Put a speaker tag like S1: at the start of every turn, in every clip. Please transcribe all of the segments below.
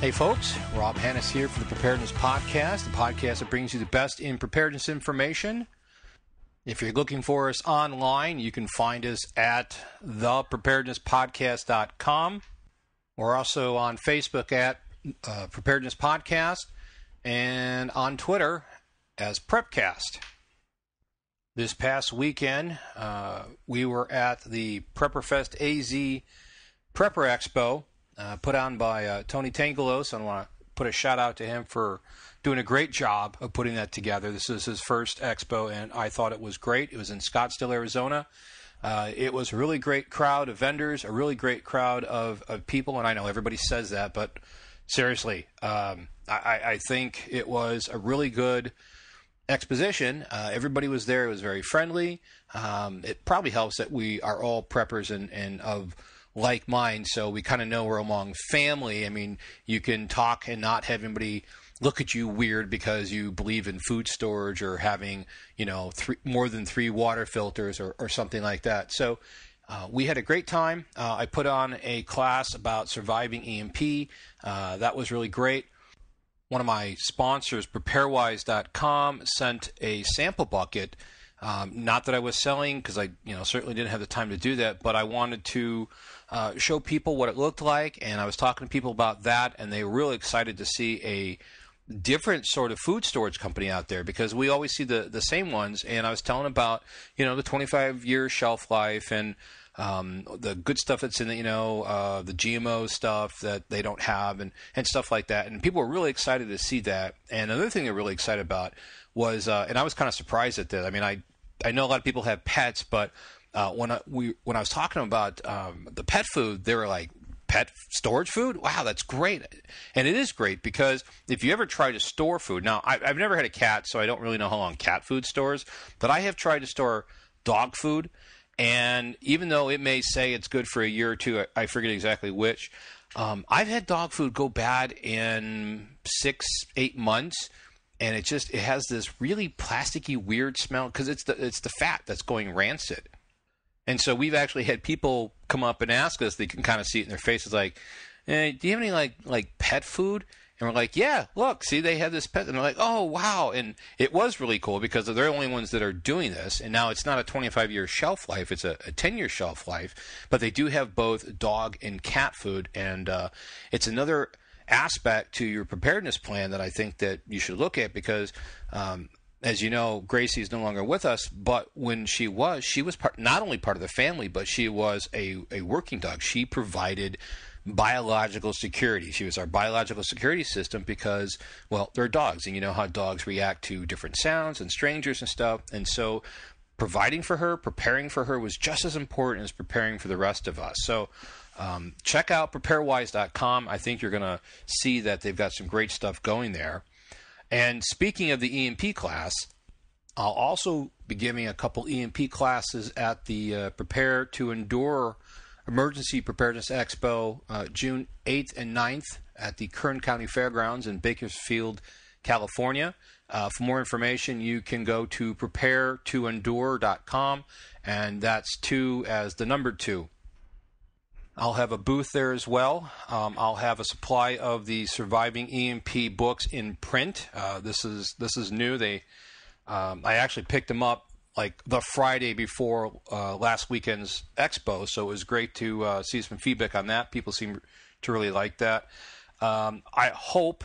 S1: Hey folks, Rob Hannes here for the Preparedness Podcast, the podcast that brings you the best in preparedness information. If you're looking for us online, you can find us at thepreparednesspodcast.com. We're also on Facebook at Preparedness Podcast and on Twitter as Prepcast. This past weekend, we were at the Prepper Fest AZ Prepper Expo, put on by Tony Tangelos. I want to put a shout out to him for doing a great job of putting that together. This is his first expo, and I thought it was great. It was in Scottsdale, Arizona. It was a really great crowd of vendors, a really great crowd of people, and I know everybody says that, but seriously, I think it was a really good exposition. Everybody was there. It was very friendly. It probably helps that we are all preppers and of like mind, so we kind of know we're among family. I mean, you can talk and not have anybody look at you weird because you believe in food storage or having, more than 3 water filters or something like that. So we had a great time. I put on a class about surviving EMP. That was really great. One of my sponsors, Preparewise.com, sent a sample bucket. Not that I was selling, because I certainly didn't have the time to do that, but I wanted to show people what it looked like, and I was talking to people about that, and they were really excited to see a different sort of food storage company out there, because we always see the same ones. And I was telling about the 25-year shelf life and the good stuff that's in the GMO stuff that they don't have and stuff like that, and people were really excited to see that. And another thing they're really excited about was and I was kind of surprised at that. I mean, I know a lot of people have pets, but when I was talking about the pet food, they were like, pet storage food? Wow, that's great. And it is great, because if you ever try to store food, now I've never had a cat, so I don't really know how long cat food stores, but I have tried to store dog food, and even though it may say it's good for a year or two, I forget exactly which, I've had dog food go bad in 6-8 months. And it has this really plasticky, weird smell, because it's the fat that's going rancid. And so we've actually had people come up and ask us, they can kind of see it in their faces, like, do you have any like pet food? And we're like, yeah, look, see, they have this pet. And they're like, oh, wow. And it was really cool, because they're the only ones that are doing this. And now it's not a 25-year shelf life. It's a 10-year shelf life. But they do have both dog and cat food. And it's another aspect to your preparedness plan that I think that you should look at, because as you know, Gracie is no longer with us, but when she was not only part of the family, but she was a working dog. She provided biological security. She was our biological security system, because, well, they're dogs, and you know how dogs react to different sounds and strangers and stuff. And so providing for her, preparing for her was just as important as preparing for the rest of us. So check out Preparewise.com. I think you're going to see that they've got some great stuff going there. And speaking of the EMP class, I'll also be giving a couple EMP classes at the Prepare to Endure Emergency Preparedness Expo, June 8th and 9th at the Kern County Fairgrounds in Bakersfield, California. For more information, you can go to preparetoendure.com, and that's 2 as the number 2. I'll have a booth there as well. I'll have a supply of the Surviving EMP books in print. This is new. I actually picked them up like the Friday before last weekend's expo, so it was great to see some feedback on that. People seem to really like that. I hope,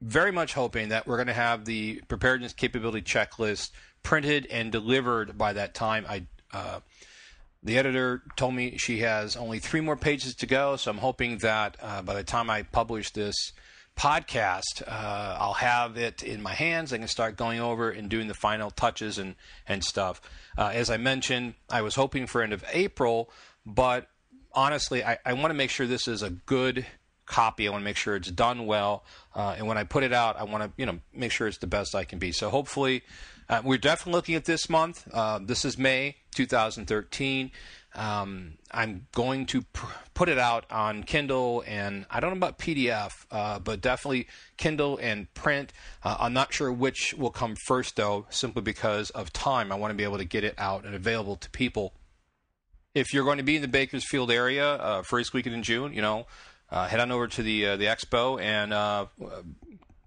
S1: very much hoping, that we're going to have the preparedness capability checklist printed and delivered by that time. The editor told me she has only 3 more pages to go, so I'm hoping that by the time I publish this podcast, I'll have it in my hands. I can start going over and doing the final touches and stuff. As I mentioned, I was hoping for end of April, but honestly, I want to make sure this is a good copy. I want to make sure it's done well, and when I put it out, I want to make sure it's the best I can be. So hopefully, we're definitely looking at this month. This is May 2013. I'm going to put it out on Kindle, and I don't know about PDF, but definitely Kindle and print. I'm not sure which will come first, though, simply because of time. I want to be able to get it out and available to people. If you're going to be in the Bakersfield area first weekend in June, head on over to the expo and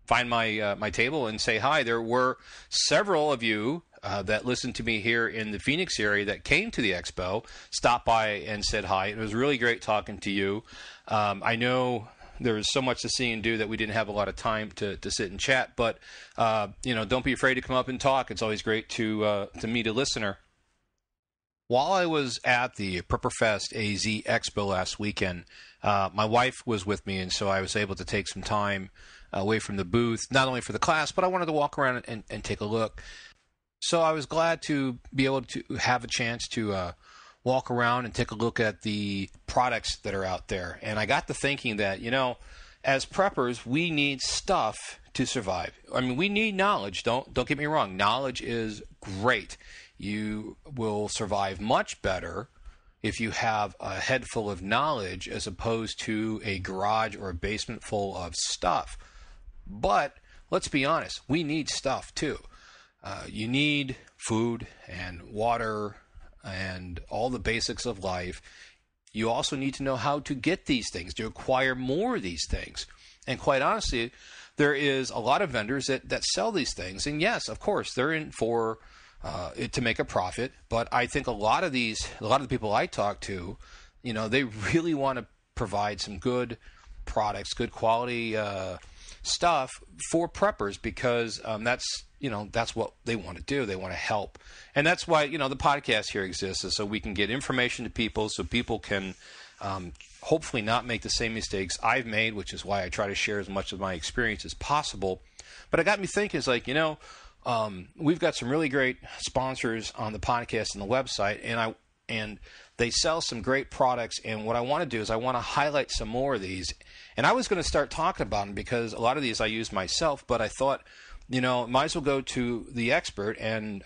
S1: find my table and say hi. There were several of you that listened to me here in the Phoenix area that came to the expo, stopped by and said hi. It was really great talking to you. I know there was so much to see and do that we didn't have a lot of time to sit and chat, but don't be afraid to come up and talk. It's always great to meet a listener. While I was at the Prepper Fest AZ Expo last weekend, my wife was with me, and so I was able to take some time away from the booth, not only for the class, but I wanted to walk around and take a look. So I was glad to be able to have a chance to walk around and take a look at the products that are out there. And I got to thinking that, as preppers, we need stuff to survive. I mean, we need knowledge. Don't get me wrong. Knowledge is great. You will survive much better if you have a head full of knowledge as opposed to a garage or a basement full of stuff. But let's be honest, we need stuff too. You need food and water and all the basics of life. You also need to know how to get these things, to acquire more of these things. And quite honestly, there is a lot of vendors that sell these things. And yes, of course, they're in for it to make a profit. But I think a lot of the people I talk to, they really want to provide some good products, good quality stuff for preppers because that's what they want to do. They want to help. And that's why, the podcast here exists, is so we can get information to people so people can hopefully not make the same mistakes I've made, which is why I try to share as much of my experience as possible. But it got me thinking, it's like, we've got some really great sponsors on the podcast and the website, and they sell some great products. And what I want to do is I want to highlight some more of these. And I was going to start talking about them because a lot of these I use myself, but I thought, might as well go to the expert and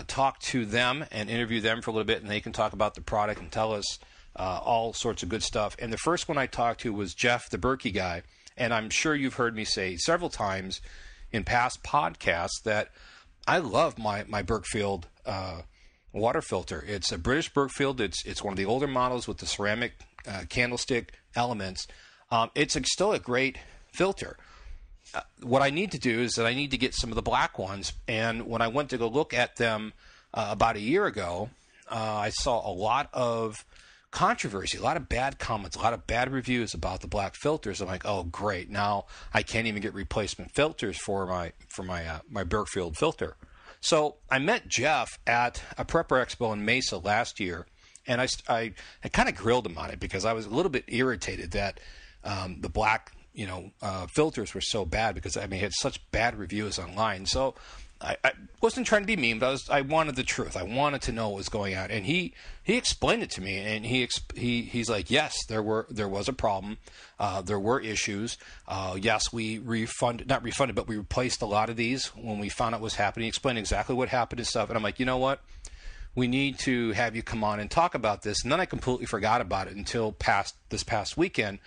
S1: talk to them and interview them for a little bit, and they can talk about the product and tell us all sorts of good stuff. And the first one I talked to was Jeff, the Berkey guy. And I'm sure you've heard me say several times in past podcasts that I love my Berkfield water filter. It's a British Berkfield. It's one of the older models with the ceramic candlestick elements. It's still a great filter. What I need to do is that I need to get some of the black ones. And when I went to go look at them about a year ago, I saw a lot of controversy, a lot of bad comments, a lot of bad reviews about the black filters. I'm like, oh great, now I can't even get replacement filters for my Berkfield filter. So I met Jeff at a Prepper Expo in Mesa last year, and I kind of grilled him on it because I was a little bit irritated that the black filters were so bad because I had such bad reviews online. So I wasn't trying to be mean, but I wanted the truth. I wanted to know what was going on, and he explained it to me. And he's like, yes, there was a problem, there were issues. Yes, we not refunded, but we replaced a lot of these when we found out what was happening. He explained exactly what happened and stuff. And I'm like, you know what? We need to have you come on and talk about this. And then I completely forgot about it until this past weekend.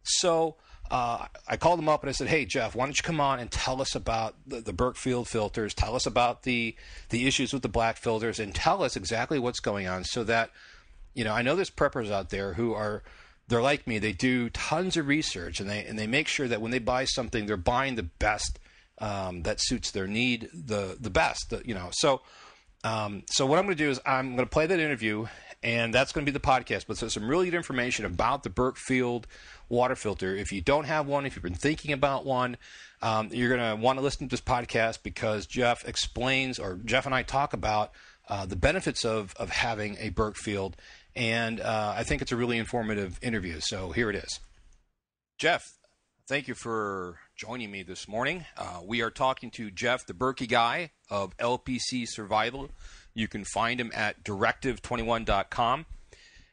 S1: So I called him up and I said, hey, Jeff, why don't you come on and tell us about the Berkfield filters, tell us about the issues with the black filters, and tell us exactly what's going on so that, I know there's preppers out there who they're like me. They do tons of research and they make sure that when they buy something, they're buying the best that suits their need, the best, So what I'm going to do is I'm going to play that interview, and that's going to be the podcast. But there's some really good information about the Berkfield water filter. If you don't have one, if you've been thinking about one, you're going to want to listen to this podcast because Jeff and I talk about the benefits of having a Berkfield, and I think it's a really informative interview. So here it is. Jeff, thank you for joining me this morning. We are talking to Jeff, the Berkey guy of LPC Survival. You can find him at directive21.com.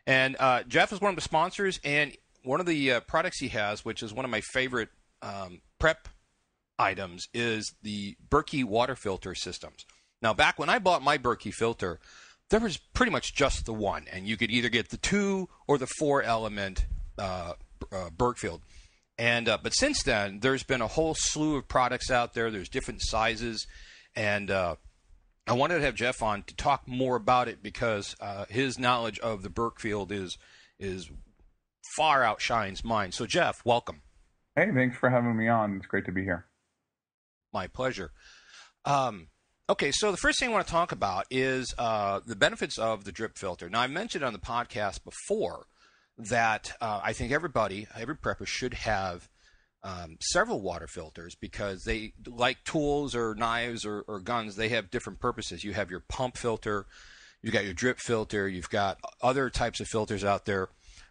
S1: And Jeff is one of the sponsors, and one of the products he has, which is one of my favorite prep items, is the Berkey water filter systems. Now, back when I bought my Berkey filter, there was pretty much just the one, and you could either get the 2 or the 4 element Berkfield. And but since then, there's been a whole slew of products out there. There's different sizes, and I wanted to have Jeff on to talk more about it because his knowledge of the Berkfield is far outshines mine. So, Jeff, welcome.
S2: Hey, thanks for having me on. It's great to be here.
S1: My pleasure. Okay, so the first thing I want to talk about is the benefits of the drip filter. Now, I mentioned on the podcast before that I think every prepper should have several water filters because they, like tools or knives or guns, they have different purposes. You have your pump filter, you've got your drip filter, you've got other types of filters out there.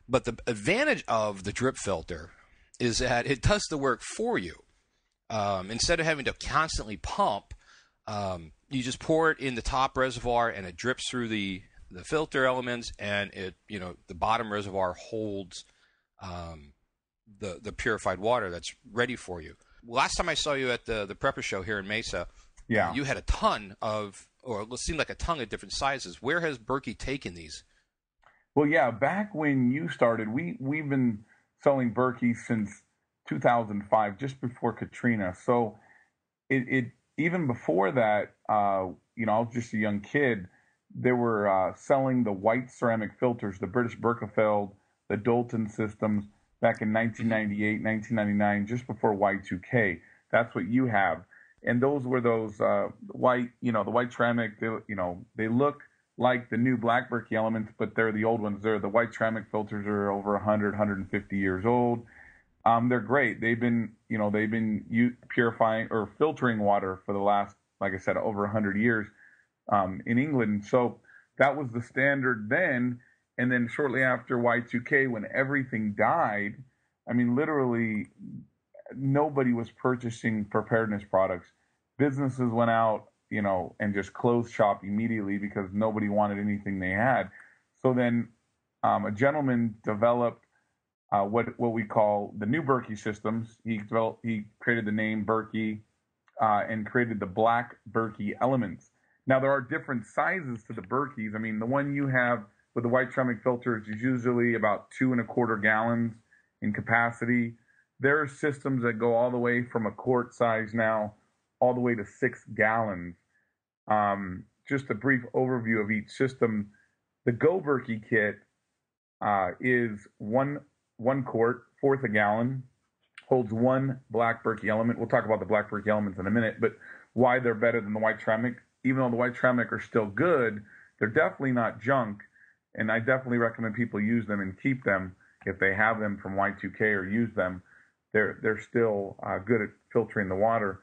S1: But the advantage of the drip filter is that it does the work for you. Instead of having to constantly pump, you just pour it in the top reservoir and it drips through the filter elements, and the bottom reservoir holds the purified water that's ready for you. Last time I saw you at the Prepper Show here in Mesa, you had a ton of, or it seemed like a ton of different sizes. Where has Berkey taken these?
S2: Well, yeah, back when you started, we've been selling Berkey since 2005, just before Katrina. So it even before that, I was just a young kid. They were selling the white ceramic filters, the British Berkefeld, the Dalton systems back in 1998, 1999, just before Y2K. That's what you have. And those were those white, the white ceramic, they look like the new black Berkey elements, but they're the old ones. The white ceramic filters are over 100, 150 years old. They're great. They've been purifying or filtering water for the last, like I said, over 100 years in England. So that was the standard then. And then shortly after Y2K, when everything died, literally nobody was purchasing preparedness products. Businesses went out, and just closed shop immediately because nobody wanted anything they had. So then a gentleman developed what we call the new Berkey systems. He created the name Berkey and created the black Berkey elements. Now there are different sizes to the Berkeys. The one you have with the white ceramic filters is usually about 2.25 gallons in capacity. There are systems that go all the way from a quart size now all the way to 6 gallons. Just a brief overview of each system. The Go Berkey Kit is one quart, fourth a gallon, holds one black Berkey element. We'll talk about the black Berkey elements in a minute, but why they're better than the white ceramic. Even though the white ceramic are still good, they're definitely not junk, and I definitely recommend people use them and keep them if they have them from Y2K or use them. They're still good at filtering the water.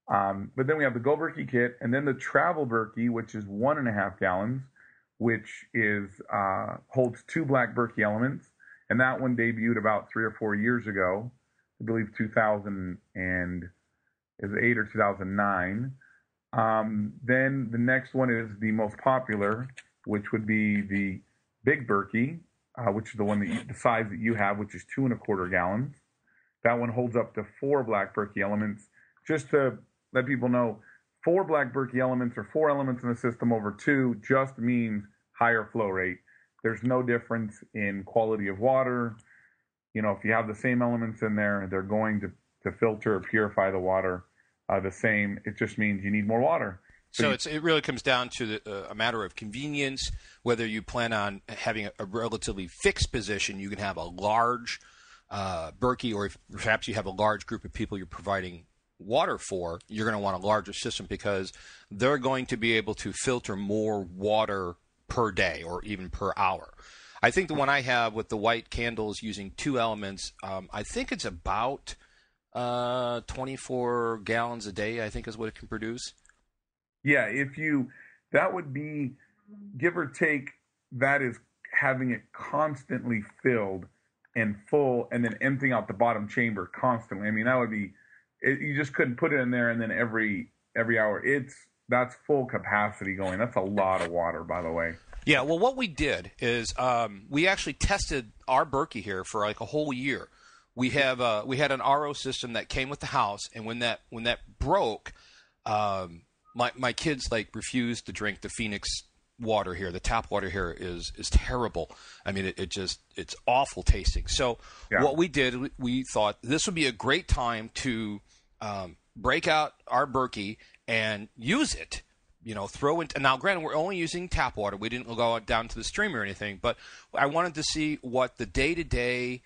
S2: But then we have the Go Berkey Kit, and then the Travel Berkey, which is 1.5 gallons, which is holds 2 black Berkey elements, and that one debuted about 3 or 4 years ago, I believe 2008 or 2009. Then the next one is the most popular, which would be the Big Berkey, which is the one the size that you have, which is 2.25 gallons. That one holds up to 4 black Berkey elements. Just to let people know, 4 black Berkey elements or 4 elements in the system over 2 just means higher flow rate. There's no difference in quality of water. If you have the same elements in there, they're going to filter or purify the water the same. It just means you need more water.
S1: So it really comes down to a matter of convenience. Whether you plan on having a relatively fixed position, you can have a large Berkey, or if perhaps you have a large group of people you're providing water for, you're going to want a larger system because they're going to be able to filter more water per day or even per hour. I think the one I have with the white candles using 2 elements, I think it's about 24 gallons a day, I think is what it can produce.
S2: Yeah, that would be, give or take, that is having it constantly filled and full and then emptying out the bottom chamber constantly. That would be, you just couldn't put it in there and then every hour. That's full capacity going. That's a lot of water, by the way.
S1: Yeah, well, what we did is we actually tested our Berkey here for like a whole year. We had an RO system that came with the house, and when that broke, my kids refused to drink the Phoenix water here. The tap water here is terrible. It's awful tasting. So What we did, we thought this would be a great time to break out our Berkey and use it throw in. Now, granted, we're only using tap water. We didn't go down to the stream or anything, but I wanted to see what the day-to-day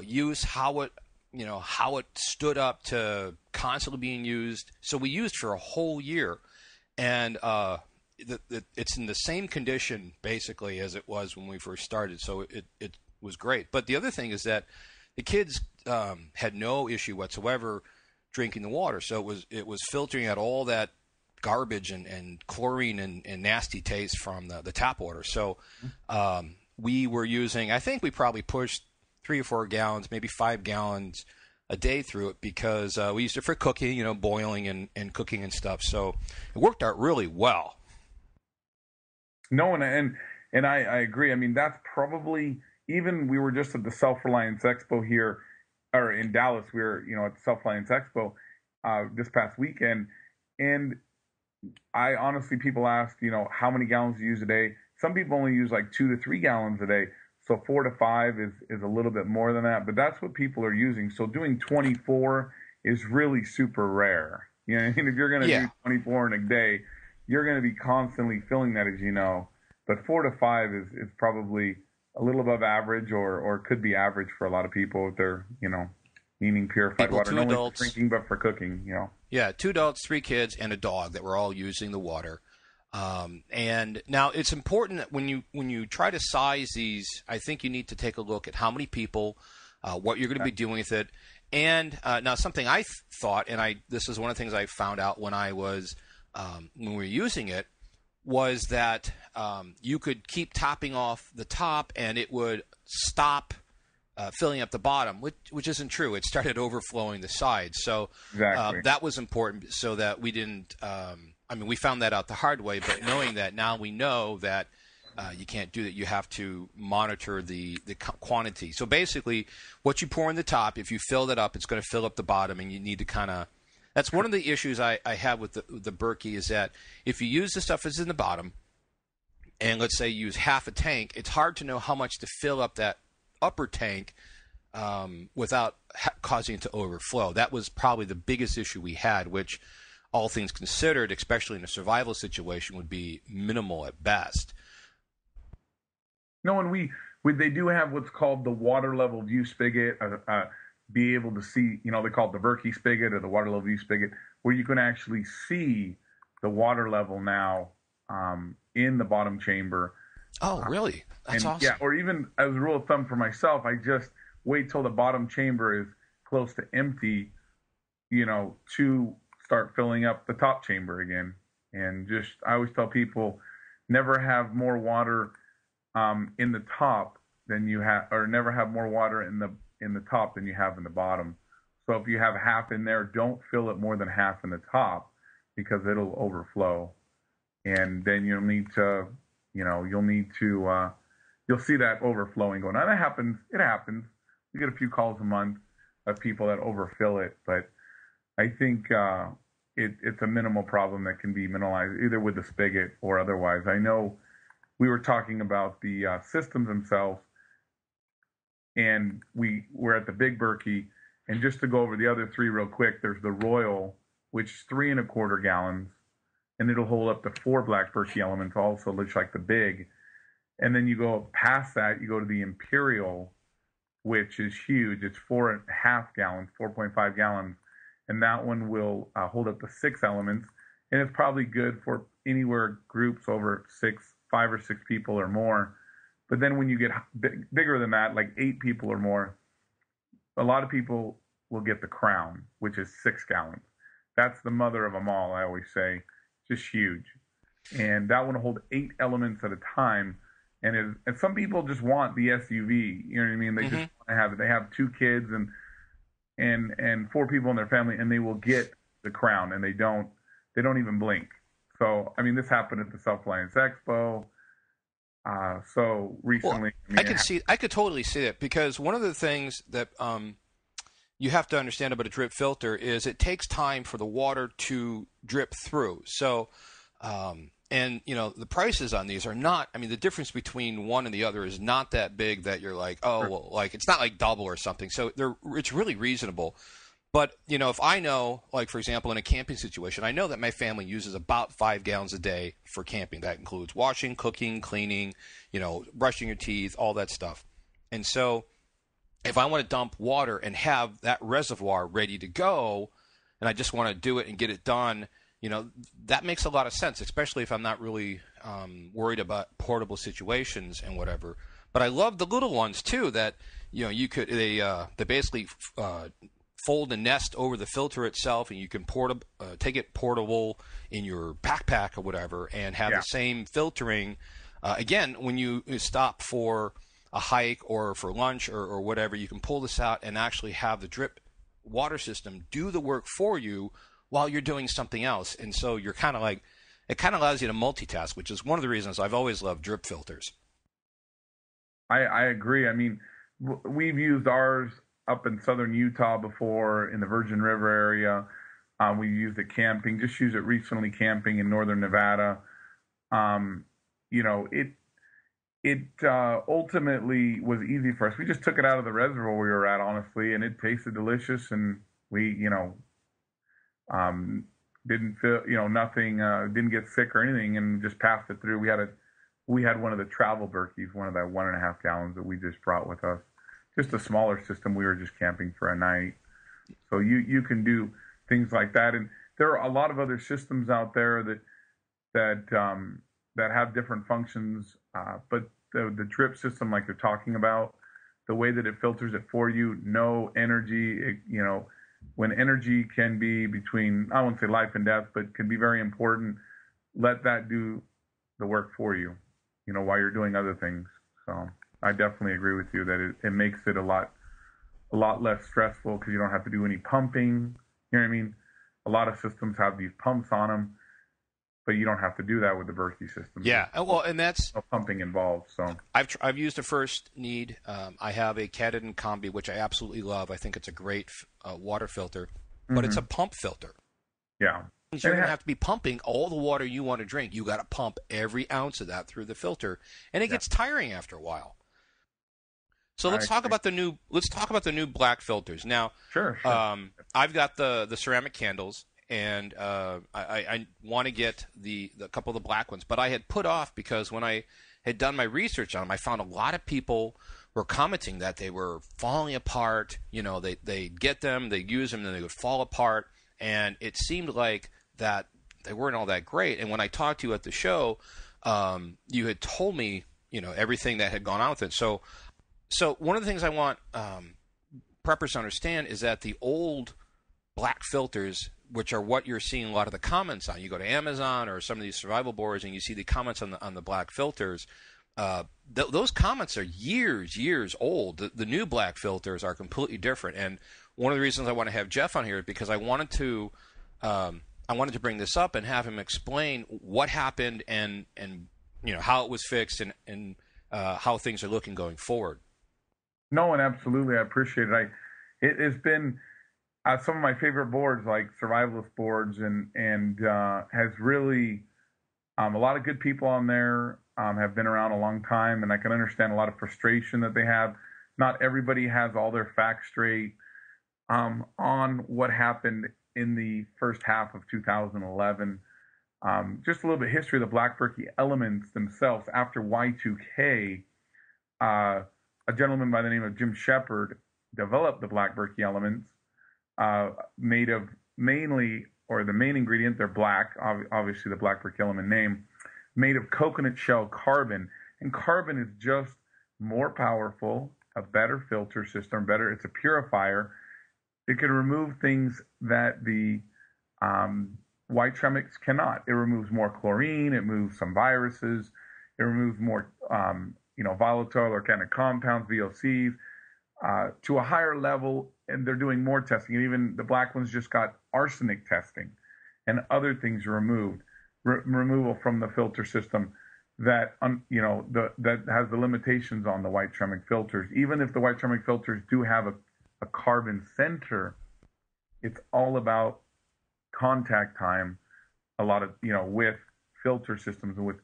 S1: use, how it stood up to constantly being used. So we used for a whole year, and it's in the same condition basically as it was when we first started. So it was great. But the other thing is that the kids had no issue whatsoever drinking the water. So it was filtering out all that garbage and chlorine and nasty taste from the tap water. So we were using, I think we probably pushed 3 or 4 gallons, maybe 5 gallons a day through it, because we used it for cooking, boiling and cooking and stuff. So it worked out really well.
S2: No, and I agree. I mean, that's probably, even we were just at the Self-Reliance Expo here, or in Dallas. We were, at the Self-Reliance Expo this past weekend, and I honestly, people ask, how many gallons do you use a day? Some people only use like 2 to 3 gallons a day. So 4 to 5 is a little bit more than that, but that's what people are using. So doing 24 is really super rare. If you're going to do 24 in a day, you're going to be constantly filling that, as you know. But 4 to 5 is probably a little above average, or could be average for a lot of people if they're, needing purified water. Not only for drinking, but for cooking,
S1: Yeah, 2 adults, 3 kids, and a dog that were all using the water. And now it's important that when you try to size these, I think you need to take a look at how many people, what you're going to be doing with it. And now something I thought, and this is one of the things I found out when I was when we were using it, was that you could keep topping off the top and it would stop filling up the bottom, which isn't true. It started overflowing the sides. So
S2: exactly.
S1: That was important, so that we didn't we found that out the hard way, but knowing that now, we know that you can't do that. You have to monitor the quantity. So basically, what you pour in the top, if you fill that up, it's going to fill up the bottom, and you need to kind of – that's one of the issues I have with the Berkey, is that if you use the stuff that's in the bottom, and let's say you use half a tank, it's hard to know how much to fill up that upper tank without causing it to overflow. That was probably the biggest issue we had, which, all things considered, especially in a survival situation, would be minimal at best.
S2: No, and they do have what's called the water level view spigot. Be able to see, they call it the Berkey spigot or the water level view spigot, where you can actually see the water level now in the bottom chamber.
S1: Oh, really? That's awesome.
S2: Yeah, or even as a rule of thumb for myself, I just wait till the bottom chamber is close to empty, to start filling up the top chamber again. And I always tell people, never have more water in the top than you have, or never have more water in the top than you have in the bottom. So if you have half in there, don't fill it more than half in the top, because it'll overflow. And then you'll see that overflowing going on. It happens. We get a few calls a month of people that overfill it, but I think it's a minimal problem that can be minimalized either with the spigot or otherwise. I know we were talking about the systems themselves, and we were at the Big Berkey, and just to go over the other 3 real quick, there's the Royal, which is 3 1/4 gallons, and it'll hold up to 4 black Berkey elements, also looks like the Big. And then you go past that, you go to the Imperial, which is huge. It's 4.5 gallons, 4.5 gallons, and that one will hold up to 6 elements, and it's probably good for anywhere groups over 5 or 6 people or more. But then when you get bigger than that, like 8 people or more, a lot of people will get the Crown, which is 6 gallons. That's the mother of them all, I always say. Just huge. And that one will hold 8 elements at a time. And some people just want the SUV. You know what I mean? They just want to have it. They have 2 kids and 4 people in their family, and they will get the Crown, and they don't even blink. So, I mean, this happened at the Self-Reliance Expo. So recently,
S1: I could totally see it, because one of the things that you have to understand about a drip filter is it takes time for the water to drip through. So, and the prices on these are not, the difference between one and the other is not that big that you're like, oh, well, like, it's not like double or something. So it's really reasonable. But, if I know, like, for example, in a camping situation, I know that my family uses about 5 gallons a day for camping. That includes washing, cooking, cleaning, brushing your teeth, all that stuff. And so if I want to dump water and have that reservoir ready to go, and I just want to do it and get it done, that makes a lot of sense, especially if I'm not really worried about portable situations and whatever. But I love the little ones, too, that, they basically fold and nest over the filter itself, and you can take it portable in your backpack or whatever, and have the same filtering. Again, when you stop for a hike or for lunch or whatever, you can pull this out and actually have the drip water system do the work for you while you're doing something else. And so you're kind of like, it kind of allows you to multitask, which is one of the reasons I've always loved drip filters.
S2: I agree. I mean, we've used ours up in southern Utah before, in the Virgin River area. We used it camping, just used it recently camping in northern Nevada. It ultimately was easy for us. We just took it out of the reservoir we were at, honestly, and it tasted delicious. And we, didn't feel, nothing, didn't get sick or anything, and just passed it through. We had one of the Travel Berkeys, one of that 1.5 gallons that we just brought with us. Just a smaller system. We were just camping for a night. So you can do things like that. And there are a lot of other systems out there that have different functions. But the drip system, like they're talking about, the way that it filters it for you, no energy, when energy can be between, I won't say life and death, but can be very important, let that do the work for you, while you're doing other things. So I definitely agree with you that it makes it a lot less stressful, because you don't have to do any pumping. You know what I mean? A lot of systems have these pumps on them, but you don't have to do that with the Berkey system.
S1: Yeah, well, and that's
S2: no pumping involved. So
S1: I've used a First Need. I have a Cadden Combi, which I absolutely love. I think it's a great water filter, but it's a pump filter.
S2: Yeah.
S1: You're going to have to be pumping all the water you want to drink. You got to pump every ounce of that through the filter, and it gets tiring after a while. So let's talk about the new black filters. Now,
S2: sure.
S1: I've got the ceramic candles, and I want to get the couple of the black ones, but I had put off because when I had done my research on them, I found a lot of people were commenting that they were falling apart. They'd get them, they'd use them, then they would fall apart, and it seemed like that they weren't all that great. And when I talked to you at the show, you had told me, everything that had gone on with it. So one of the things I want preppers to understand is that the old black filters, which are what you're seeing a lot of the comments on, you go to Amazon or some of these survival boards and you see the comments on the black filters, those comments are years old. The new black filters are completely different. And one of the reasons I want to have Jeff on here is because I wanted to bring this up and have him explain what happened and how it was fixed and how things are looking going forward.
S2: No, and absolutely, I appreciate it. It has been some of my favorite boards, like survivalist boards, and has really a lot of good people on there. Have been around a long time, and I can understand a lot of frustration that they have. Not everybody has all their facts straight on what happened in the first half of 2011. Just a little bit of history of the Black Berkey elements themselves. After Y2K, a gentleman by the name of Jim Shepard developed the Black Berkey elements, made of mainly, or the main ingredient, they're black, obviously the Black Berkey element name, made of coconut shell carbon. And carbon is just more powerful, a better filter system, it's a purifier. It can remove things that the white ceramics cannot. It removes more chlorine, it removes some viruses, it removes more volatile organic compounds, VOCs, to a higher level, and they're doing more testing. And even the black ones just got arsenic testing and other things removed, removal from the filter system that that has the limitations on the white ceramic filters. Even if the white ceramic filters do have a carbon center, it's all about contact time. A lot of with filter systems and with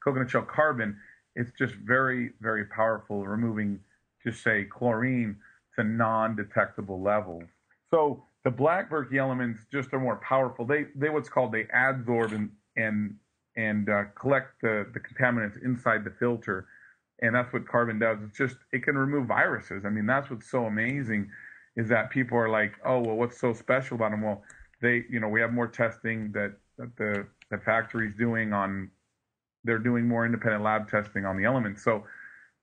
S2: coconut shell carbon, it's just very, very powerful, removing, just say, chlorine to non-detectable levels. So the black Berkey elements just are more powerful. They what's called, they adsorb and collect the contaminants inside the filter, and that's what carbon does. It's just, it can remove viruses. I mean, that's what's so amazing, is that people are like, oh well, what's so special about them? Well, we have more testing that the factory's doing on. They're doing more independent lab testing on the elements, so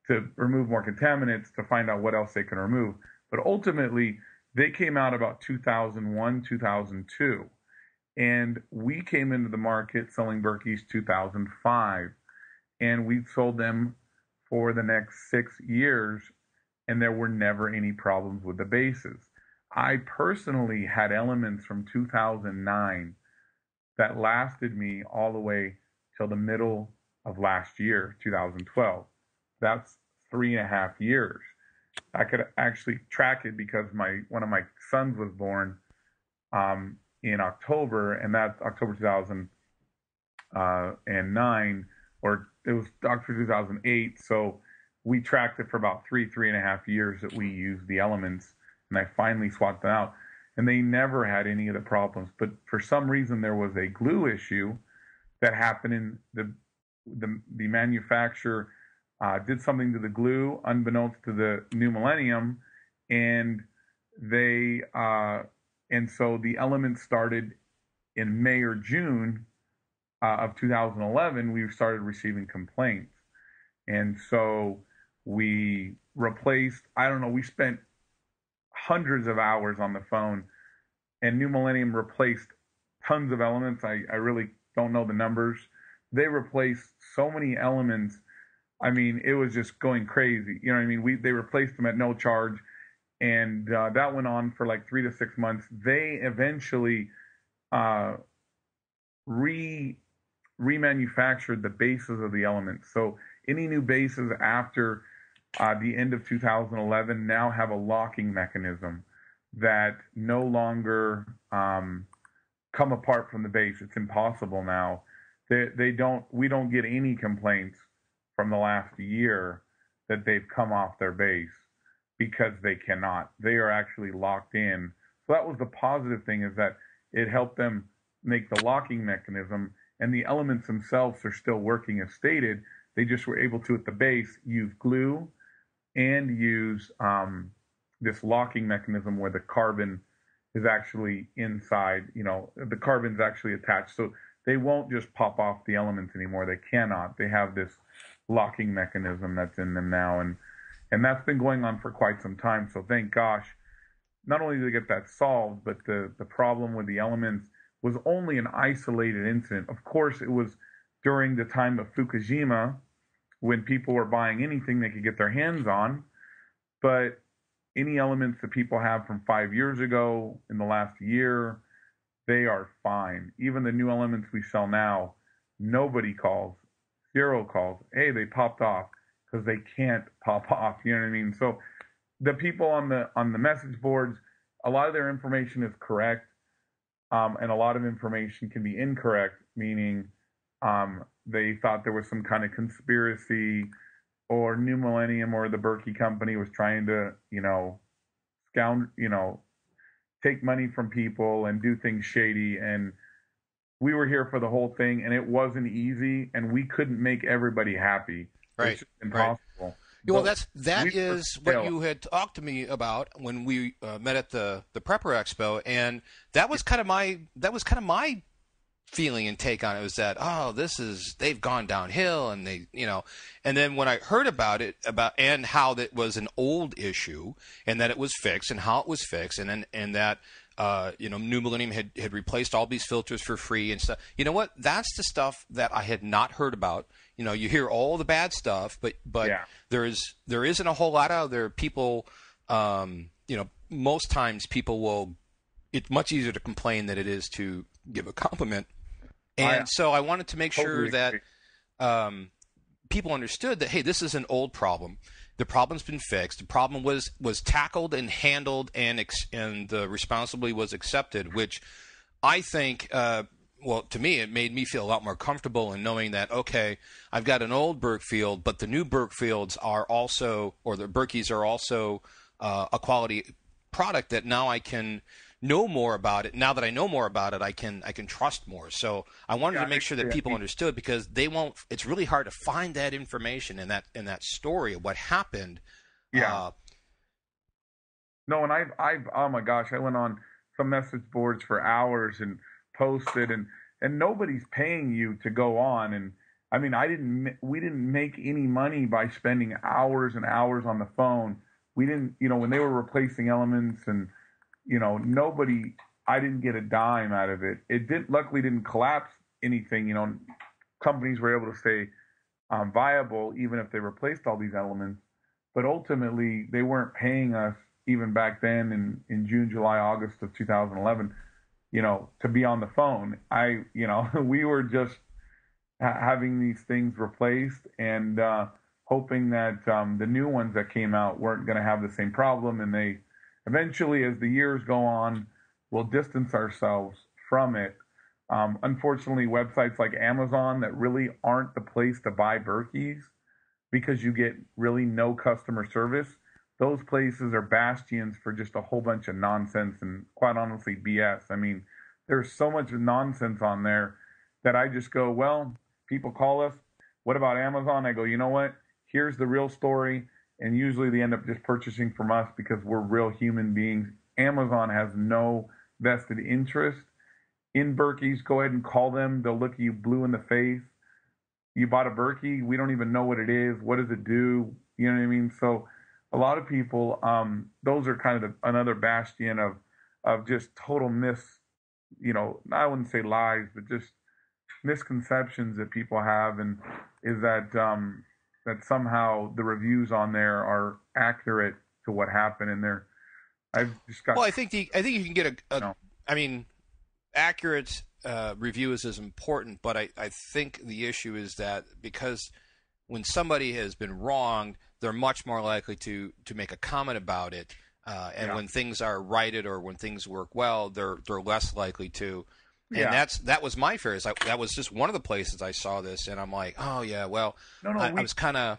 S2: to remove more contaminants, to find out what else they can remove. But ultimately, they came out about 2001, 2002. And we came into the market selling Berkeys 2005. And we sold them for the next 6 years, and there were never any problems with the bases. I personally had elements from 2009 that lasted me all the way till the middle of last year, 2012. That's 3.5 years. I could actually track it because one of my sons was born in October, and that's October 2009, or it was October 2008. So we tracked it for about 3.5 years that we used the elements, and I finally swapped them out, and they never had any of the problems. But for some reason, there was a glue issue that happened in the manufacturer. Did something to the glue unbeknownst to the new millennium, and so the elements started in May or June of 2011. We started receiving complaints, and so we replaced. I don't know. We spent hundreds of hours on the phone, and New Millennium replaced tons of elements. I really don't know the numbers. They replaced so many elements. I mean, it was just going crazy. You know what I mean? They replaced them at no charge, and that went on for like 3 to 6 months. They eventually remanufactured the bases of the elements. So any new bases after the end of 2011 now have a locking mechanism that no longer come apart from the base. It's impossible now. We don't get any complaints from the last year that they've come off their base, because they cannot. They are actually locked in. So that was the positive thing, is that it helped them make the locking mechanism, and the elements themselves are still working as stated. They just were able to, at the base, use glue and use this locking mechanism where the carbon is actually inside, the carbon's actually attached. So they won't just pop off the elements anymore. They cannot. They have this locking mechanism that's in them now, and that's been going on for quite some time. So thank gosh, not only did they get that solved, but the problem with the elements was only an isolated incident. Of course, it was during the time of Fukushima, when people were buying anything they could get their hands on, but any elements that people have from 5 years ago, in the last year, they are fine. Even the new elements we sell now, nobody calls. 0 calls. Hey, they popped off, because they can't pop off. You know what I mean? So the people on the message boards, a lot of their information is correct, and a lot of information can be incorrect, meaning they thought there was some kind of conspiracy, or New Millennium or the Berkey company was trying to, take money from people and do things shady. And we were here for the whole thing, and it wasn't easy, and we couldn't make everybody happy.
S1: Right.
S2: It's impossible.
S1: Right. Well, that is what you had talked to me about when we met at the Prepper Expo, and that was kind of my feeling and take on it, was that, they've gone downhill, and and then when I heard about it, and how that was an old issue, and that it was fixed, and how it was fixed, and that New Millennium had replaced all these filters for free and stuff. You know what? That's the stuff that I had not heard about. You hear all the bad stuff, but yeah, there isn't a whole lot out there. People, most times people will. It's much easier to complain than it is to give a compliment. And so I wanted to make sure that people understood that, hey, this is an old problem. The problem's been fixed. The problem was tackled and handled, and the responsibility was accepted, which I think, to me, it made me feel a lot more comfortable in knowing that, okay, I've got an old Berkfield, but the new Berkfields are also, or the Berkeys are also a quality product that now I can know more about it. Now that I know more about it, I can trust more. So I wanted to make sure that people understood, because they won't. It's really hard to find that information in that story of what happened.
S2: Yeah. No, and I've oh my gosh, I went on some message boards for hours and posted, and nobody's paying you to go on. And I mean, we didn't make any money by spending hours and hours on the phone. We didn't, when they were replacing elements, and I didn't get a dime out of it. Luckily didn't collapse anything. Companies were able to stay viable even if they replaced all these elements. But ultimately, they weren't paying us even back then in June, July, August of 2011, to be on the phone. We were just having these things replaced and hoping that the new ones that came out weren't going to have the same problem. And they eventually, as the years go on, will distance ourselves from it. Unfortunately, websites like Amazon that really aren't the place to buy Berkeys, because you get really no customer service. Those places are bastions for just a whole bunch of nonsense and, quite honestly, BS. I mean, there's so much nonsense on there that I just go, well, people call us, what about Amazon? I go, you know what? Here's the real story. And usually they end up just purchasing from us because we're real human beings. Amazon has no vested interest in Berkeys. Go ahead and call them. They'll look at you blue in the face. You bought a Berkey. We don't even know what it is. What does it do? You know what I mean? So a lot of people, those are kind of another bastion of just total I wouldn't say lies, but just misconceptions that people have, and is that that somehow the reviews on there are accurate to what happened, and I've just got.
S1: Well, I think you can get I mean, accurate reviews is important, but I think the issue is that because when somebody has been wronged, they're much more likely to make a comment about it, and when things are righted or when things work well, they're less likely to. And that was my fear. That was just one of the places I saw this, and I'm like, oh yeah, well, I was kind of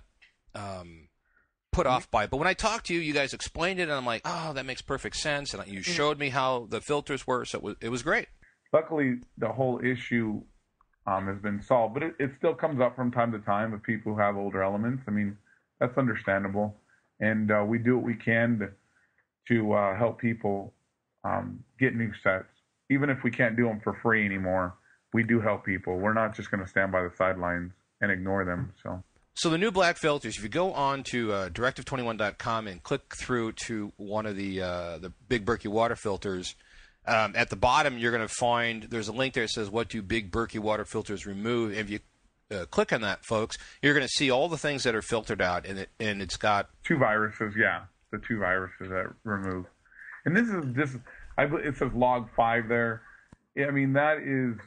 S1: put off by it. But when I talked to you, you guys explained it, and I'm like, oh, that makes perfect sense, and you showed me how the filters were, so it was great.
S2: Luckily, the whole issue has been solved, but it still comes up from time to time with people who have older elements. I mean, that's understandable, and we do what we can to help people get new sets. Even if we can't do them for free anymore, we do help people. We're not just going to stand by the sidelines and ignore them.
S1: So the new black filters, if you go on to directive21.com and click through to one of the Big Berkey water filters, at the bottom you're going to find there's a link there that says, what do Big Berkey water filters remove? If you click on that, folks, you're going to see all the things that are filtered out, and it's got
S2: 2 viruses. Yeah, the 2 viruses that remove. And this is just, it says log 5 there. I mean, that is,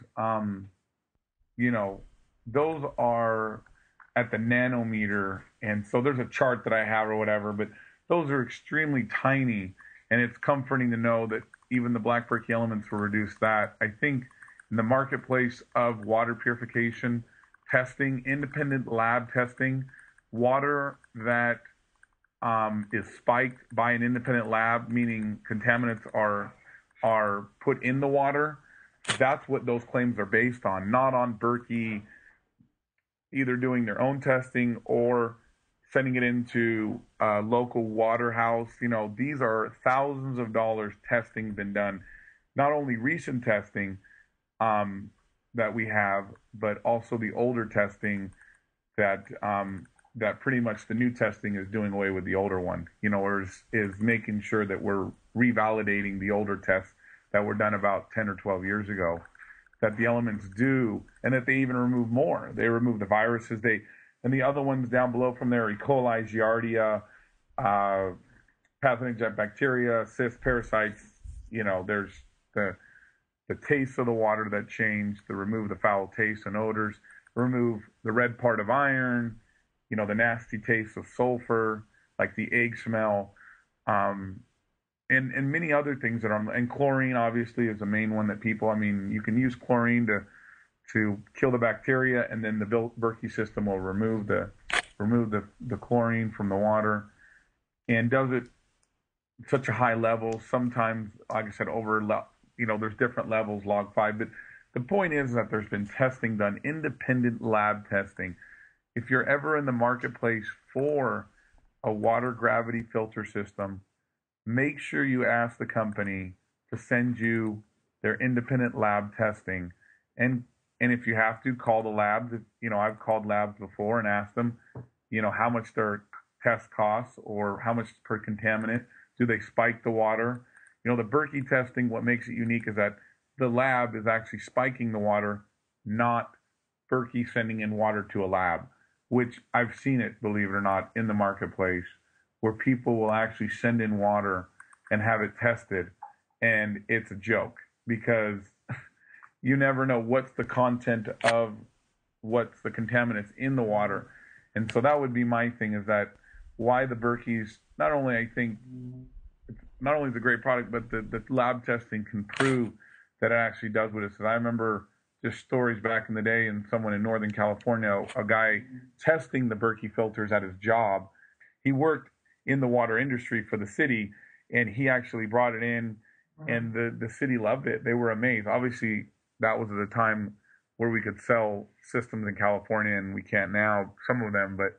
S2: those are at the nanometer. And so there's a chart that I have or whatever, but those are extremely tiny. And it's comforting to know that even the black Berkey elements will reduce that. I think in the marketplace of water purification testing, independent lab testing, water that is spiked by an independent lab, meaning contaminants are put in the water, that's what those claims are based on, not on Berkey either doing their own testing or sending it into a local water house. These are thousands of dollars testing been done, not only recent testing that we have, but also the older testing that pretty much the new testing is doing away with the older one, or is making sure that we're revalidating the older tests that were done about 10 or 12 years ago, that the elements do, and that they even remove more. They remove the viruses. And the other ones down below from there, E. coli, Giardia, pathogenic bacteria, cysts, parasites. There's the taste of the water that changed, to remove the foul taste and odors, remove the red part of iron, the nasty taste of sulfur, like the egg smell, and many other things that are, and chlorine obviously is the main one that people, you can use chlorine to kill the bacteria, and then the Berkey system will remove the chlorine from the water, and does it such a high level. Sometimes, like I said, there's different levels, log 5. But the point is that there's been testing done, independent lab testing. If you're ever in the marketplace for a water gravity filter system, make sure you ask the company to send you their independent lab testing. And and if you have to, call the labs. I've called labs before and asked them, how much their test costs or how much per contaminant. Do they spike the water? The Berkey testing, what makes it unique is that the lab is actually spiking the water, not Berkey sending in water to a lab, which I've seen it, believe it or not, in the marketplace where people will actually send in water and have it tested. And it's a joke because you never know what's the content of what's the contaminants in the water. And so that would be my thing, is that why the Berkeys, not only I think, not only is a great product, but the lab testing can prove that it actually does what it says. I remember just stories back in the day, and someone in Northern California, a guy testing the Berkey filters at his job. He worked in the water industry for the city, and he actually brought it in, and the city loved it. They were amazed. Obviously, that was at a time where we could sell systems in California, and we can't now, some of them, but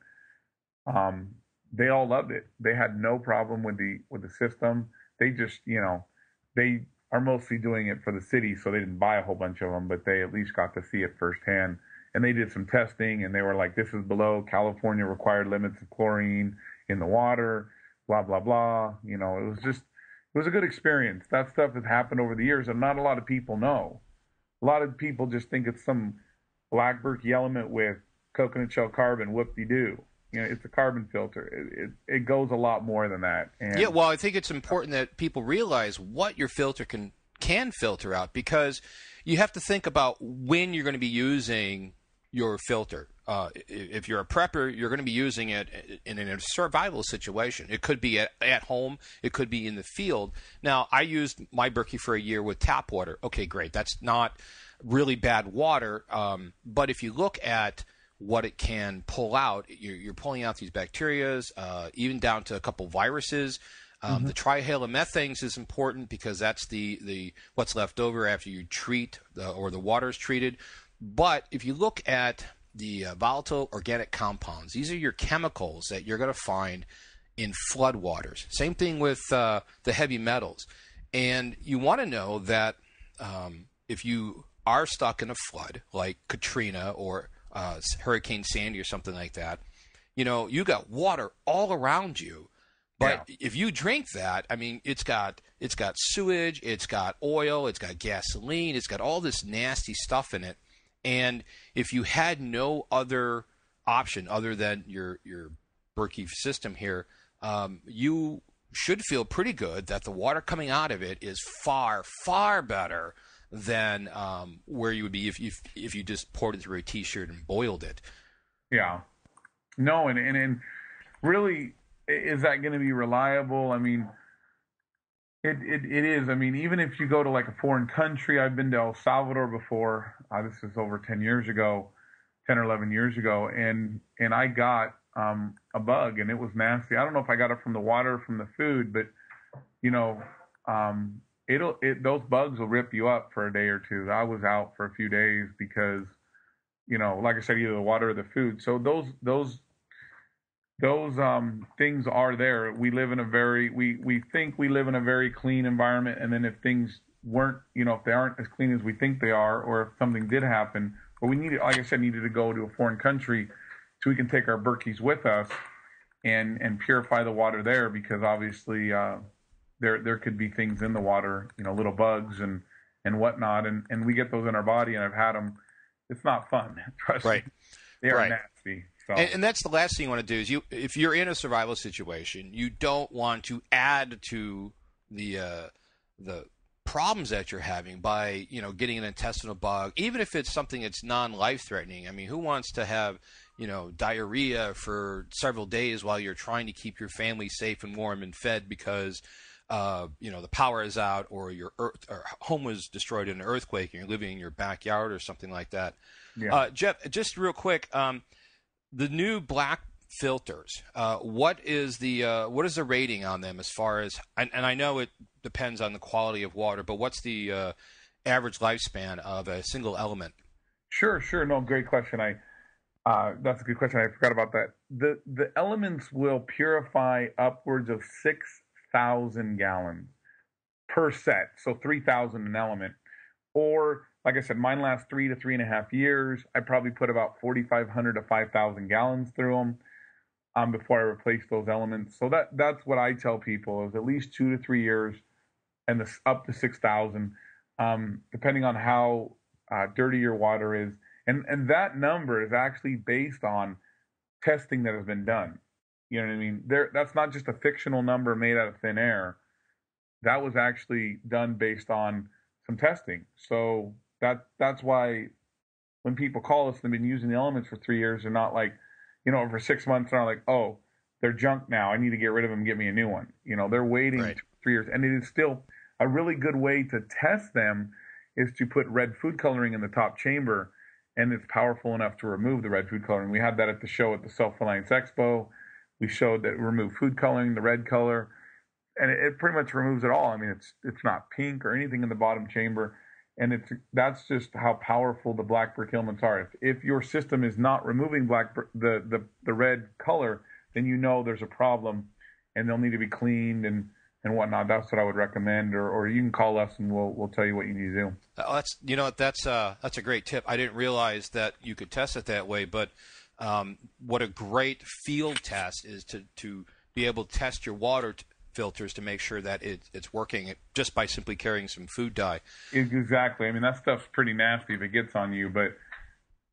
S2: they all loved it. They had no problem with the system. They just, they are mostly doing it for the city, so they didn't buy a whole bunch of them, but they at least got to see it firsthand. And they did some testing, and they were like, this is below California required limits of chlorine in the water, blah, blah, blah. It was a good experience. That stuff has happened over the years, and not a lot of people know. A lot of people just think it's some black Berkey element with coconut shell carbon, whoop-de-doo. It's a carbon filter. It goes a lot more than that. And
S1: yeah, well, I think it's important that people realize what your filter can filter out, because you have to think about when you're going to be using your filter. If you're a prepper, you're going to be using it in a survival situation. It could be at home. It could be in the field. Now, I used my Berkey for a year with tap water. Okay, great. That's not really bad water. But if you look at what it can pull out, you're pulling out these bacterias, even down to a couple viruses. The trihalomethanes is important because that's the what's left over after you treat or the water is treated. But if you look at the volatile organic compounds, these are your chemicals that you're going to find in floodwaters. Same thing with the heavy metals. And you want to know that if you are stuck in a flood like Katrina or Hurricane Sandy or something like that, you got water all around you. But if you drink that, I mean, it's got sewage, it's got oil, it's got gasoline, it's got all this nasty stuff in it. And if you had no other option other than your Berkey system here, you should feel pretty good that the water coming out of it is far, far better than where you would be if you just poured it through a T-shirt and boiled it.
S2: Yeah. No, and really, is that going to be reliable? I mean, it is. I mean, even if you go to like a foreign country, I've been to El Salvador before. This is over 10 or 11 years ago, and I got a bug, and it was nasty. I don't know if I got it from the water or from the food, but those bugs will rip you up for a day or two. I was out for a few days because, like I said, either the water or the food. So those things are there. We live in we think we live in a very clean environment, and then if things weren't, if they aren't as clean as we think they are, or if something did happen, or we needed, like I said, to go to a foreign country so we can take our Berkeys with us and purify the water there, because obviously there could be things in the water, little bugs and whatnot, and we get those in our body, and I've had them. It's not fun. Trust me. They are nasty. So.
S1: And that's the last thing you want to do is if you're in a survival situation, you don't want to add to the problems that you're having by getting an intestinal bug, even if it's something that's non-life threatening. I mean, who wants to have diarrhea for several days while you're trying to keep your family safe and warm and fed because the power is out, or your home was destroyed in an earthquake and you're living in your backyard or something like that.
S2: Yeah.
S1: Jeff, just real quick. The new black filters. What is the rating on them as far as, and I know it depends on the quality of water, but what's the average lifespan of a single element?
S2: Sure. No, great question. That's a good question. I forgot about that. The elements will purify upwards of 6,000 gallons per set, so 3,000 an element. Or, like I said, mine lasts 3 to 3.5 years. I probably put about 4,500 to 5,000 gallons through them before I replace those elements. So that's what I tell people is at least 2 to 3 years, and up to 6,000, depending on how dirty your water is. And that number is actually based on testing that has been done. You know what I mean? That's not just a fictional number made out of thin air. That was actually done based on some testing. So that's why when people call us and they've been using the elements for 3 years, they're not like, for 6 months, they're not like, oh, they're junk now, I need to get rid of them, get me a new one. They're waiting
S1: Right.
S2: 3 years. And it is still a really good way to test them is to put red food coloring in the top chamber, and it's powerful enough to remove the red food coloring. We had that at the show at the Self-Reliance Expo. We showed that it removed food coloring, the red color, and it pretty much removes it all. I mean, it's not pink or anything in the bottom chamber, and that's just how powerful the black brick elements are. If your system is not removing the red color, then there's a problem, and they'll need to be cleaned and whatnot. That's what I would recommend, or you can call us and we'll tell you what you need to do.
S1: That's a great tip. I didn't realize that you could test it that way, but what a great field test is to be able to test your water filters to make sure that it's working just by simply carrying some food dye.
S2: Exactly. I mean, that stuff's pretty nasty if it gets on you, but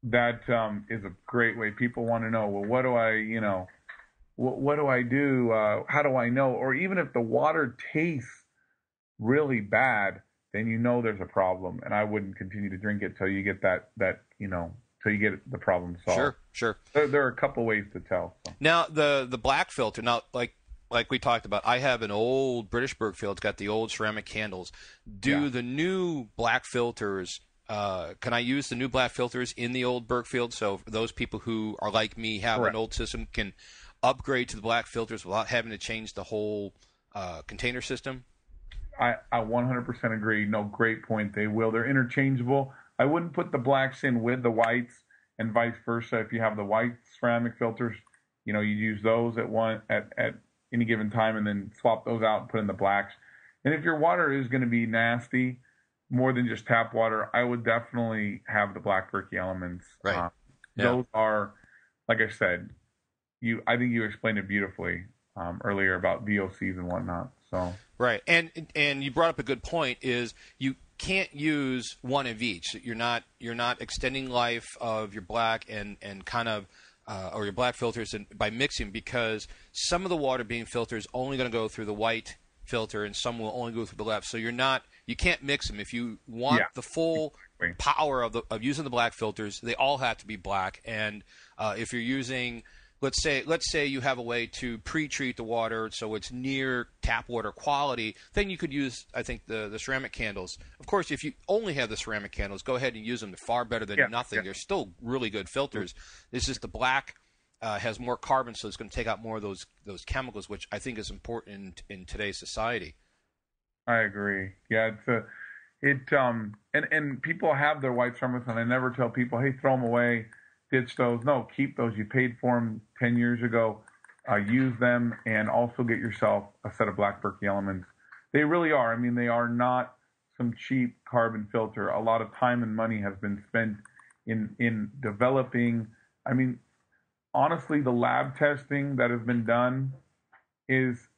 S2: that is a great way. People want to know, well, what do I do? How do I know? Or even if the water tastes really bad, then there's a problem, and I wouldn't continue to drink it till you get till you get the problem solved.
S1: Sure.
S2: There are a couple ways to tell. So.
S1: Now the black filter. Now, like we talked about, I have an old British Berkey filter. It's got the old ceramic candles. Do the new black filters? Can I use the new black filters in the old Berkey field? So those people who are like me, have
S2: Correct.
S1: an old system, can upgrade to the black filters without having to change the whole container system?
S2: I 100% agree. No, great point. They will. They're interchangeable. I wouldn't put the blacks in with the whites and vice versa. If you have the white ceramic filters, you use those at any given time and then swap those out and put in the blacks. And if your water is going to be nasty, more than just tap water, I would definitely have the black Berkey elements.
S1: Right.
S2: Those are, like I said, I think you explained it beautifully earlier about VOCs and whatnot. So
S1: right, and you brought up a good point. Is you can't use one of each. You're not extending life of your black and kind of or your black filters by mixing, because some of the water being filtered is only going to go through the white filter and some will only go through the left. So you can't mix them. If you want the full power of using the black filters, they all have to be black. And if you're using, let's say you have a way to pre-treat the water so it's near tap water quality, then you could use, I think, the ceramic candles. Of course, if you only have the ceramic candles, go ahead and use them. They're far better than nothing. They're still really good filters. It's just the black has more carbon, so it's going to take out more of those chemicals, which I think is important in today's society.
S2: I agree. Yeah, and people have their white ceramics, and I never tell people, hey, throw them away, ditch those. No, keep those. You paid for them 10 years ago. Use them, and also get yourself a set of black Berkey elements. They really are. I mean, they are not some cheap carbon filter. A lot of time and money has been spent in developing. I mean, honestly, the lab testing that has been done is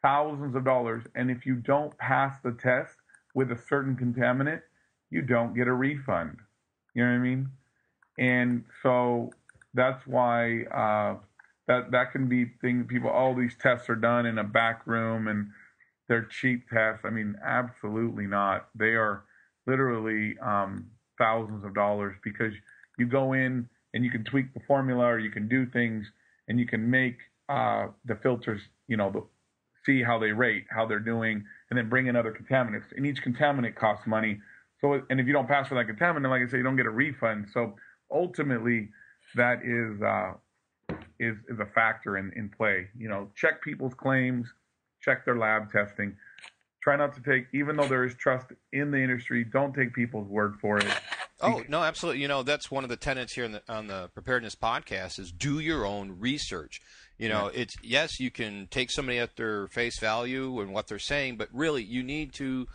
S2: thousands of dollars, and if you don't pass the test with a certain contaminant, you don't get a refund. You know what I mean? And so that's why that can be things. People, these tests are done in a back room and they're cheap tests. I mean, absolutely not. They are literally thousands of dollars, because you go in and you can tweak the formula, or you can do things and you can make the filters, see how they rate, how they're doing, and then bring in other contaminants. And each contaminant costs money. So, and if you don't pass for that contaminant, like I say, you don't get a refund. So ultimately, that is is a factor in play. Check people's claims, check their lab testing. Try not to take, even though there is trust in the industry, don't take people's word for it.
S1: Oh, no, absolutely. That's one of the tenets here on the Preparedness podcast is do your own research. It's, yes, you can take somebody at their face value and what they're saying, but really you need to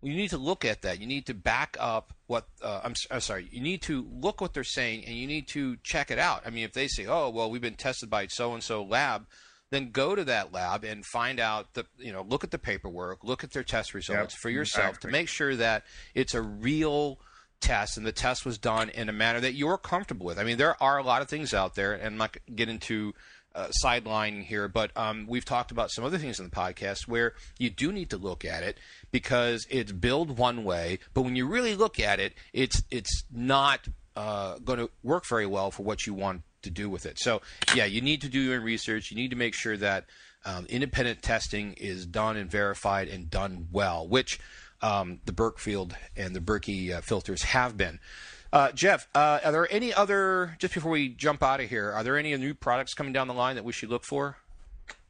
S1: look at that. You need to back up what I'm sorry. You need to look what they're saying, and you need to check it out. I mean, if they say, "Oh, well, we've been tested by so and so lab," then go to that lab and find out look at the paperwork, look at their test results for yourself to make sure that it's a real test and the test was done in a manner that you're comfortable with. I mean, there are a lot of things out there, and I'm not going to get into sidelining here, but we've talked about some other things in the podcast where you do need to look at it because it's billed one way, but when you really look at it, it's not going to work very well for what you want to do with it. So, yeah, you need to do your research. You need to make sure that independent testing is done and verified and done well, which the Berkfield and the Berkey filters have been. Jeff, are there any other, just before we jump out of here, are there any new products coming down the line that we should look for?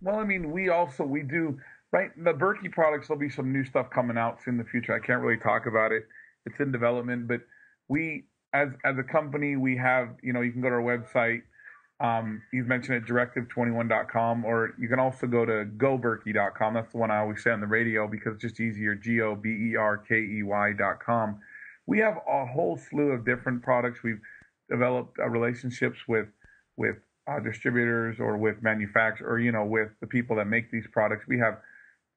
S2: Well, I mean, we do, right? The Berkey products, there'll be some new stuff coming out soon in the future. I can't really talk about it. It's in development, but we, as a company, we have, you can go to our website. You've mentioned it, directive21.com, or you can also go to goberkey.com. That's the one I always say on the radio because it's just easier, GOBERKEY.com. We have a whole slew of different products. We've developed relationships with distributors or with manufacturers, or with the people that make these products. We have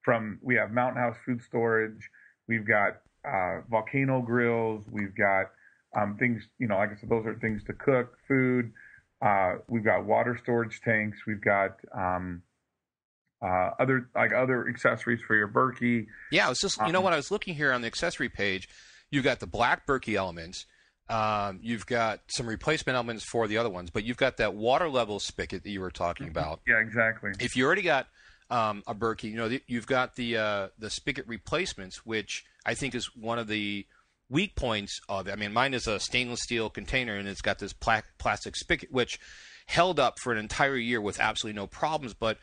S2: Mountain House Food Storage. We've got volcano grills. We've got things, like I said, those are things to cook food. We've got water storage tanks. We've got other accessories for your Berkey.
S1: Yeah, it's just when I was looking here on the accessory page, you've got the black Berkey elements. You've got some replacement elements for the other ones, but you've got that water level spigot that you were talking about.
S2: Yeah, exactly.
S1: If you already got a Berkey, you've got the spigot replacements, which I think is one of the weak points of it. I mean, mine is a stainless steel container, and it's got this plastic spigot, which held up for an entire year with absolutely no problems. But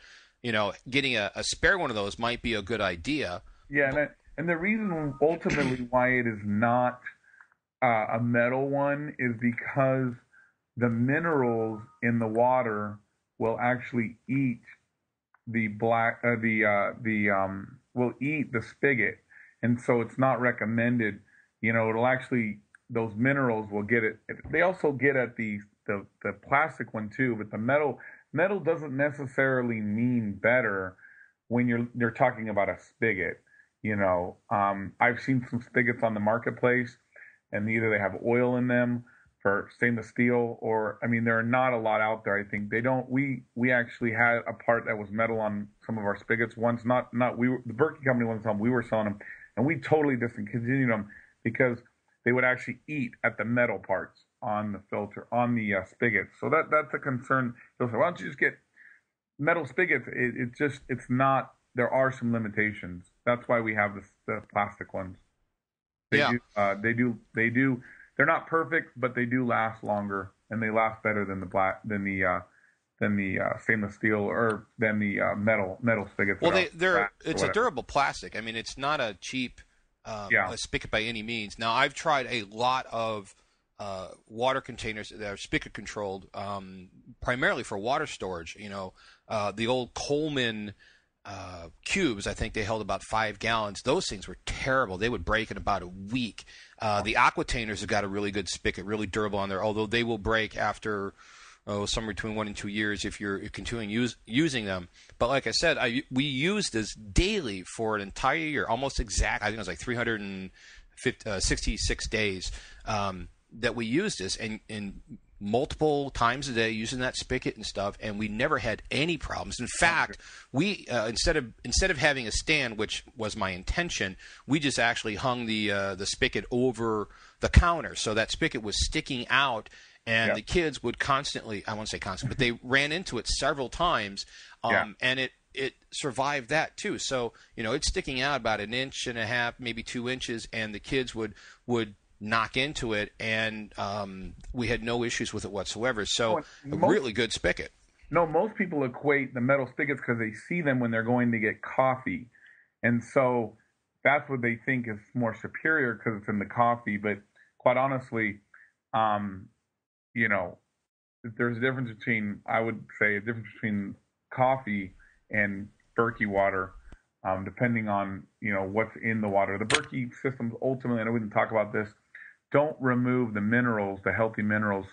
S1: getting a spare one of those might be a good idea.
S2: Yeah, and the reason ultimately why it is not a metal one is because the minerals in the water will actually eat will eat the spigot, and so it's not recommended. It'll actually, those minerals will get it. They also get at the plastic one too, but the metal doesn't necessarily mean better when you're talking about a spigot. I've seen some spigots on the marketplace, and either they have oil in them for stainless steel, or there are not a lot out there. I think they don't. We actually had a part that was metal on some of our spigots once. The Berkey company wasn't selling them. We were selling them, and we totally discontinued them because they would actually eat at the metal parts on the filter, on the spigots. So that's a concern. They'll say, why don't you just get metal spigots? It's not. There are some limitations. That's why we have the plastic ones. They do. They're not perfect, but they do last longer, and they last better than the stainless steel or than the metal spigots.
S1: Well, it's a durable plastic. I mean, it's not a cheap a spigot by any means. Now, I've tried a lot of water containers that are spigot controlled, primarily for water storage. The old Coleman cubes, I think they held about 5 gallons. Those things were terrible. They would break in about a week. The Aquatainers have got a really good spigot, really durable on there, although they will break after somewhere between 1 and 2 years if you're continuing using them. But like I said, we used this daily for an entire year, almost exact. I think it was like 366 days that we used this, and multiple times a day using that spigot and stuff, and we never had any problems. In fact, we instead of having a stand, which was my intention, we just actually hung the spigot over the counter, so that spigot was sticking out. And the kids would constantly, I won't say constantly, but they ran into it several times, and it survived that too. So, it's sticking out about 1.5 inches, maybe 2 inches, and the kids would knock into it, and we had no issues with it whatsoever. So, a really good spigot.
S2: No, most people equate the metal spigots because they see them when they're going to get coffee. And so that's what they think is more superior because it's in the coffee. But quite honestly, you know, there's a difference between, I would say, a difference between coffee and Berkey water, depending on, you know, what's in the water. The Berkey systems ultimately, and I wouldn't talk about this, don't remove the minerals, the healthy minerals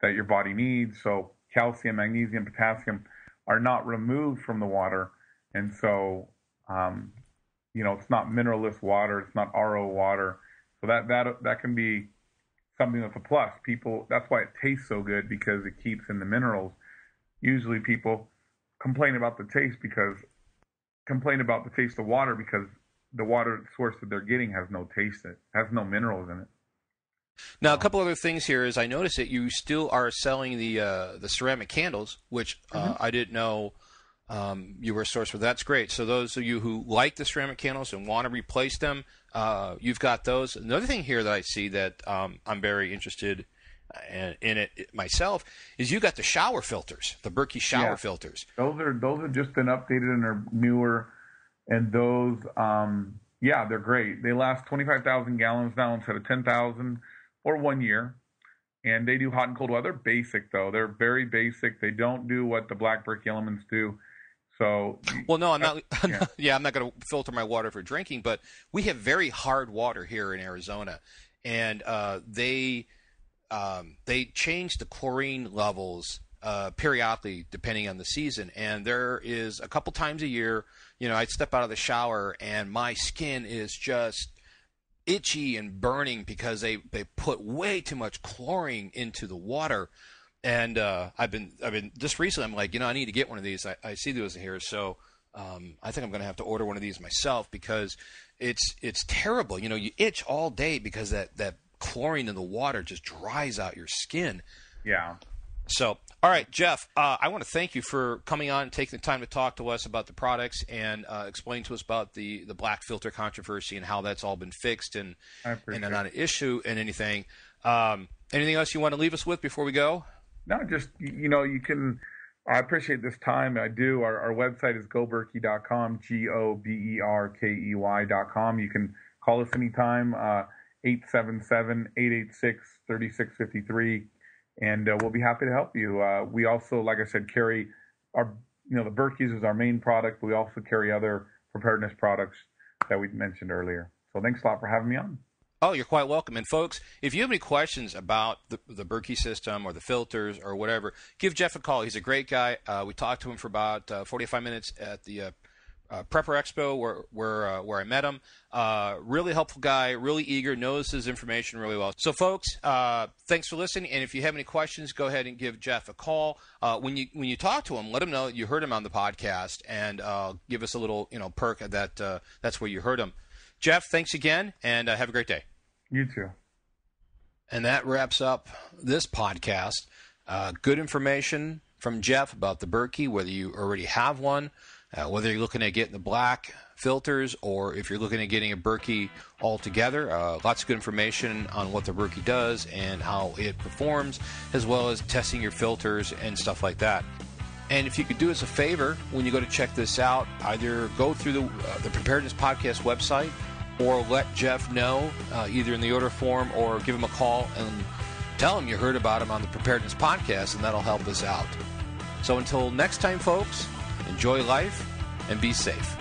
S2: that your body needs. So calcium, magnesium, potassium are not removed from the water. And so, you know, it's not mineralless water. It's not RO water. So that can be something that's a plus. People, that's why it tastes so good, because it keeps in the minerals. Usually people complain about the taste of water because the water source that they're getting has no taste in it, has no minerals in it.
S1: Now, a couple other things here is I noticed that you still are selling the ceramic candles, which I didn't know you were a source for. That's great. So those of you who like the ceramic candles and want to replace them, you've got those. Another thing here that I see that I'm very interested in it myself is you got the shower filters, the Berkey shower filters.
S2: Those have just been updated and are newer, and those they're great. They last 25,000 gallons now instead of 10,000 or 1 year, and they do hot and cold weather. Basic though, they're very basic. They don't do what the black Berkey elements do. So,
S1: well, no, I'm not. I'm not going to filter my water for drinking, but we have very hard water here in Arizona, and they change the chlorine levels periodically depending on the season. And there is a couple times a year, you know, I'd step out of the shower and my skin is just itchy and burning because they put way too much chlorine into the water. And I've been just recently, I'm like, you know, I need to get one of these. I see those here, so I think I'm going to have to order one of these myself because it's terrible. You know, you itch all day because that chlorine in the water just dries out your skin.
S2: Yeah.
S1: So, all right, Jeff, I want to thank you for coming on and taking the time to talk to us about the products and explain to us about the black filter controversy and how that's all been fixed and not an issue and anything. Anything else you want to leave us with before we go?
S2: No, just, you know, you can, I appreciate this time. I do. Our website is goberkey.com, GOBERKEY.com. You can call us anytime, 877-886-3653, and we'll be happy to help you. We also, like I said, carry our, you know, the Berkeys is our main product, but we also carry other preparedness products that we mentioned earlier. So thanks a lot for having me on.
S1: Oh, you're quite welcome. And folks, if you have any questions about the Berkey system or the filters or whatever, give Jeff a call. He's a great guy. We talked to him for about 45 minutes at the Prepper Expo where I met him. Really helpful guy, really eager, knows his information really well. So, folks, thanks for listening. And if you have any questions, go ahead and give Jeff a call. When you talk to him, let him know that you heard him on the podcast, and give us a little perk that that's where you heard him. Jeff, thanks again, and have a great day.
S2: You too.
S1: And that wraps up this podcast. Good information from Jeff about the Berkey, whether you already have one, whether you're looking at getting the black filters or if you're looking at getting a Berkey altogether. Lots of good information on what the Berkey does and how it performs, as well as testing your filters and stuff like that. And if you could do us a favor, when you go to check this out, either go through the Preparedness Podcast website or let Jeff know, either in the order form or give him a call and tell him you heard about him on the Preparedness Podcast, and that'll help us out. So until next time, folks, enjoy life and be safe.